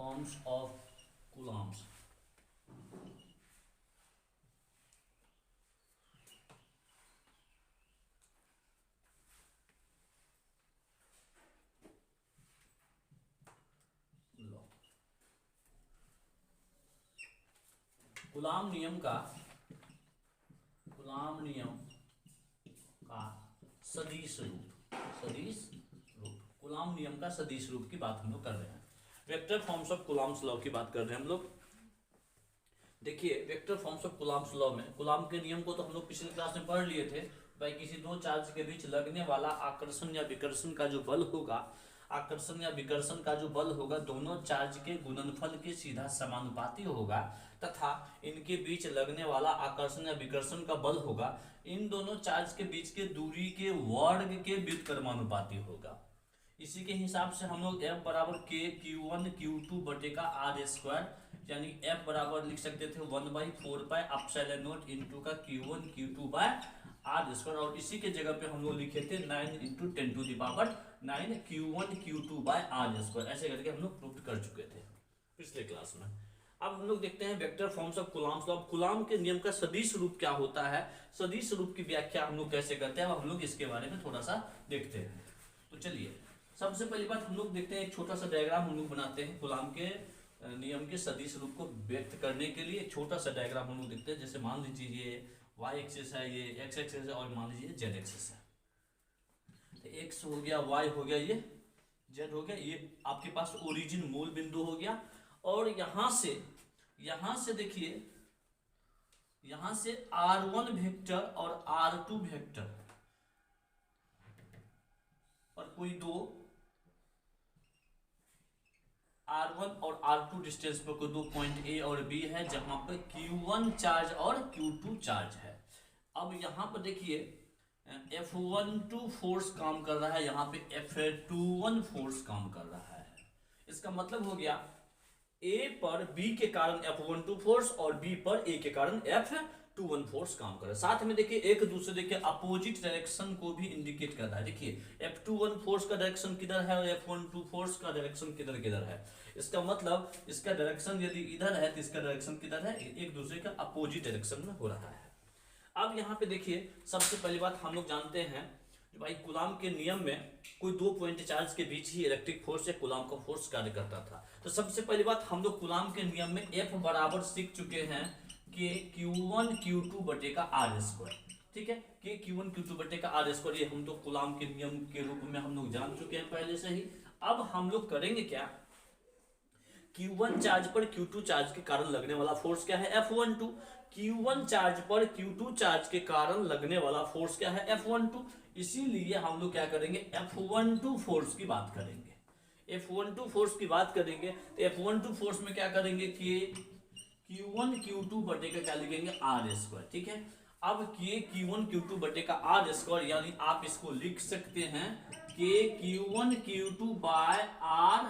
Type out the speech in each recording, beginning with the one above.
forms of coulombs. Coulomb नियम का सदिश रूप कूलाम नियम का सदिश रूप की बात हम लोग कर रहे हैं। Vector forms of coulombs law की बात कर रहे हैं हम लोग। देखिए vector forms of coulombs law में कूलाम के नियम को तो हम लोग पिछले क्लास में पढ़ लिए थे भाई। किसी दो चार्ज के बीच लगने वाला आकर्षण या विकर्षण का जो बल होगा, आकर्षण या विकर्षण का जो बल होगा दोनों चार्ज के गुणनफल के सीधा समानुपाती होगा तथा इनके बीच लगने वाला आकर्षण या विकर्षण का बल होगा इन दोनों चार्ज के बीच के दूरी के वर्ग के व्युत्क्रमानुपाती होगा। इसी के हिसाब से हम लोग F बराबर के Q1 Q2 बटे का आर स्क्वायर यानी F बराबर लिख सकते थे 1/4 पाई एप्सिलॉन नॉट इनटू का Q1 Q2 bye are square और इसी के जगह पे हम लोग लिखे थे 9 × 10⁹ Q1 Q2 bye are square. ऐसे करके हम लोग प्रूव कर चुके थे पिछले क्लास में। अब हम लोग देखते हैं vector forms of coulombs law. Coulomb के नियम का सदिश रूप क्या होता है, सदिश रूप की व्याख्या हम लोग कैसे करते हैं, अब हम लोग इसके बारे में थोड़ा सा देखते हैं। तो चलिए सबसे पहली बात हम लोग देखते हैं एक छोटा सा डायग्राम हम लोग बनाते हैं कूलाम के नियम के सदिश रूप को व्यक्त करने के लिए। एक छोटा सा डायग्राम हम लोग देखते हैं। जैसे मान लीजिए ये y एक्सिस है, ये x एक्सिस है और मान लीजिए z एक्सिस है। तो x हो गया, y हो गया, ये z हो गया। ये आपके पास ओरिजिन मूल बिंदु हो गया और यहां से देखिए यहां से r1 वेक्टर और r2 वेक्टर और कोई दो R1 और R2 डिस्टेंस पर कोई दो पॉइंट A और B है जहां पर Q1 चार्ज और Q2 चार्ज है। अब यहां पर देखिए F12 फोर्स काम कर रहा है, यहां पे F21 फोर्स काम कर रहा है। इसका मतलब हो गया A पर B के कारण F12 फोर्स और B पर A के कारण F21 फोर्स काम कर रहा है। साथ में देखिए एक दूसरे के अपोजिट डायरेक्शन को भी इंडिकेट कर रहा है। देखिए F21 फोर्स का डायरेक्शन किधर है और F12 फोर्स का डायरेक्शन किधर है। इसका मतलब इसका डायरेक्शन यदि इधर है तो इसका डायरेक्शन किधर है, एक दूसरे का अपोजिट डायरेक्शन में हो रहा है। अब यहाँ पे देखिए सबसे पहली बात हम लोग जानते हैं भाई कूलाम के नियम में कोई दो पॉइंट चार्ज के बीच ही इलेक्ट्रिक फोर्स या कूलाम का फोर्स कार्य करता था। तो सबसे पहली बात हम लोग कूलाम के नियम में F बराबर सीख चुके हैं कि Q1 Q2 बटे का आर स्क्वायर। ठीक है, कि Q1 Q2 बटे का आर स्क्वायर ये हम तो कूलाम के नियम के रूप में हम लोग जान चुके हैं पहले से ही। अब हम लोग करेंगे क्या, Q1 चार्ज पर Q2 चार्ज के कारण लगने वाला फोर्स क्या है, F12। Q1 चार्ज पर Q2 चार्ज के कारण लगने वाला फोर्स क्या है, F12। इसीलिए हम लोग क्या करेंगे, F12 फोर्स की बात करेंगे। F12 फोर्स की बात करेंगे तो F12 फोर्स में क्या करेंगे कि Q1 Q2 बटे का क्या लिखेंगे, आर स्क्वायर। ठीक है, अब Q1 Q2 बटे का आर स्क्वायर यानी आप इसको लिख सकते हैं कि Q1 Q2 bye are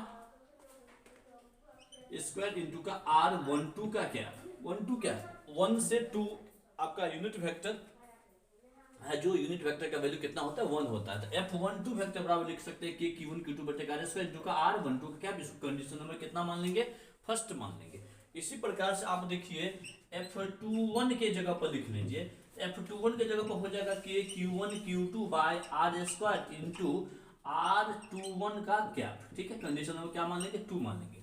square into का R12 का क्या, 12 क्या, 1 से 2 आपका यूनिट वेक्टर है। जो यूनिट वेक्टर का वैल्यू कितना होता है, 1 होता है। तो F12 वेक्टर बराबर लिख सकते हैं कि Q1 Q2 बटे का R² इंटू का R12 का क्या कंडीशन नंबर कितना मान लेंगे, फर्स्ट मान लेंगे। इसी प्रकार से आप देखिए F21 के जगह पर लिख लीजिए। F21 के जगह पर हो जाएगा कि Q1 Q2 bye R² into R21 का क्या। ठीक है, कंडीशन नंबर क्या मान लेंगे, 2 मान लेंगे।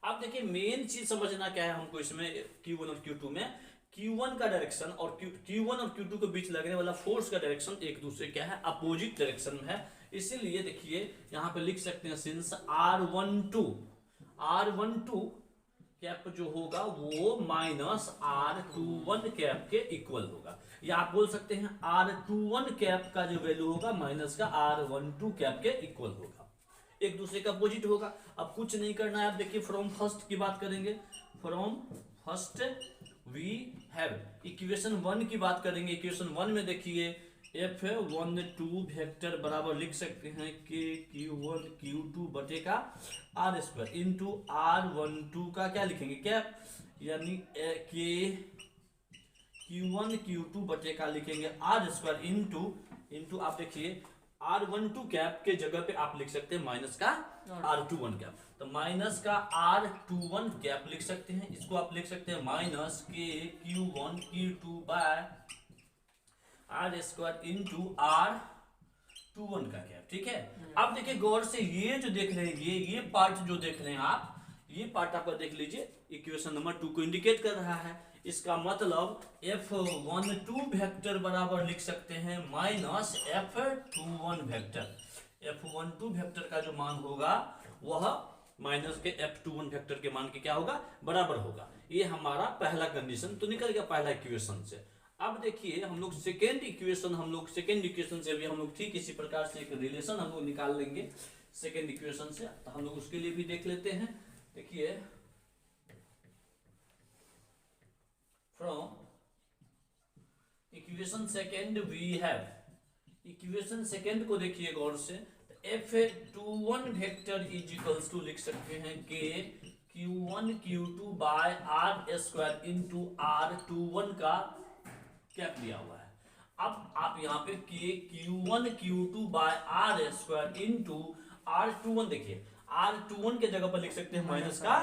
अब देखिए मेन चीज समझना क्या है हमको इसमें Q1 और Q2 में, Q1 का डायरेक्शन और Q1 और Q2 के बीच लगने वाला फोर्स का डायरेक्शन एक दूसरे क्या है, अपोजिट डायरेक्शन में है। इसीलिए देखिए यहाँ पे लिख सकते हैं सिंस R12 कैप जो होगा वो माइनस R21 कैप के इक्वल होगा, या आप बोल सकते हैं R21 कैप का जो वैल्यू होगा माइनस का R12 कैप के इक्वल होगा, एक दूसरे का अपोजिट होगा। अब कुछ नहीं करना है, आप देखिए फ्रॉम फर्स्ट की बात करेंगे। From first we have equation 1 की बात करेंगे। इक्वेशन 1 में देखिए F12 वेक्टर बराबर लिख सकते हैं कि Q1 Q2 बटे का आर स्क्वायर इंटू R12 का क्या लिखेंगे, क्या, यानी के Q1 Q2 बटे का लिखेंगे आर स्क्वायर इंटू आप देखिए R12 कैप के जगह पे आप लिख सकते हैं माइनस का R21 कैप। तो माइनस का R21 कैप लिख सकते हैं, इसको आप लिख सकते हैं माइनस के Q1 Q2 bye R square into R21 का कैप। ठीक है, अब देखिए गौर से ये जो देख रहे हैं, ये पार्ट जो देख रहे हैं आप, ये पार्ट आपका देख लीजिए, इक्वेशन नंबर 2 को इंडिकेट कर रहा है। इसका मतलब F12 वेक्टर बराबर लिख सकते हैं minus F21 vector. F12 vector का जो मान होगा वह माइनस के F21 वेक्टर के मान के क्या होगा, बराबर होगा। ये हमारा पहला कंडीशन तो निकल गया पहला इक्वेशन से। अब देखिए हम लोग सेकेंड इक्वेशन से भी हम लोग ठीक इसी प्रकार से एक रिलेशन हम लोग निकाल लेंगे सेकेंड इक्वेशन से। तो हम लोग उसके लिए भी देख लेते हैं। देखिए from equation second we have, equation second को देखिए गौर से, F21 vector is equals to लिख सकते हैं के Q1 Q2 bye R square into R21 का कैप दिया हुआ है। अब आप यहाँ पे के Q1 Q2 bye R square into R21, देखिए R21 के जगह पर लिख सकते हैं माइनस का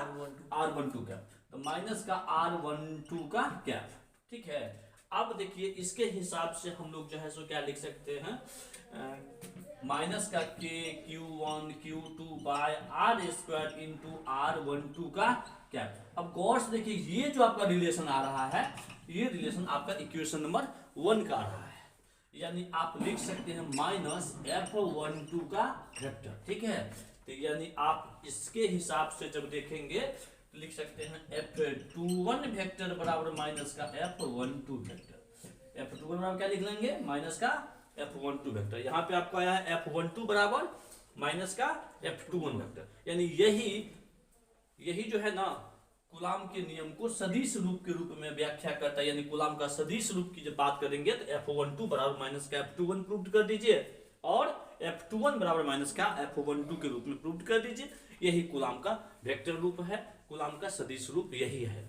R12 कैप, तो माइनस का R12 का कैप। ठीक है, अब देखिए इसके हिसाब से हम लोग जो है सो क्या लिख सकते हैं, माइनस का के Q1 Q2 bye R square into R12 का कैप। अब गौर से देखिए ये जो आपका रिलेशन आ रहा है, ये रिलेशन आपका इक्वेशन नंबर 1 का आ रहा है, यानी आप लिख सकते हैं माइनस F12 का वेक्टर। ठीक है, तो यानी आप इसके हिसाब से जब देखेंगे तो लिख सकते हैं F21 वेक्टर बराबर माइनस का F12 वेक्टर। F21 बराबर क्या लिख लेंगे, माइनस का F12 वेक्टर। यहाँ पे आपको आया है F12 बराबर माइनस का F21 वेक्टर, यानी यही जो है ना कूलाम के नियम को सदिश रूप के रूप में व्याख्या करता है। यानी कूलाम का सदिश रूप की जब बात करेंगे तो F12 बराबर माइनस का F21 प्रूव कर दीजिए और F21 बराबर माइनस का F12 के रूप में प्रूव कर दीजिए। यही कूलाम का वेक्टर रूप है, कूलाम का सदिश रूप यही है।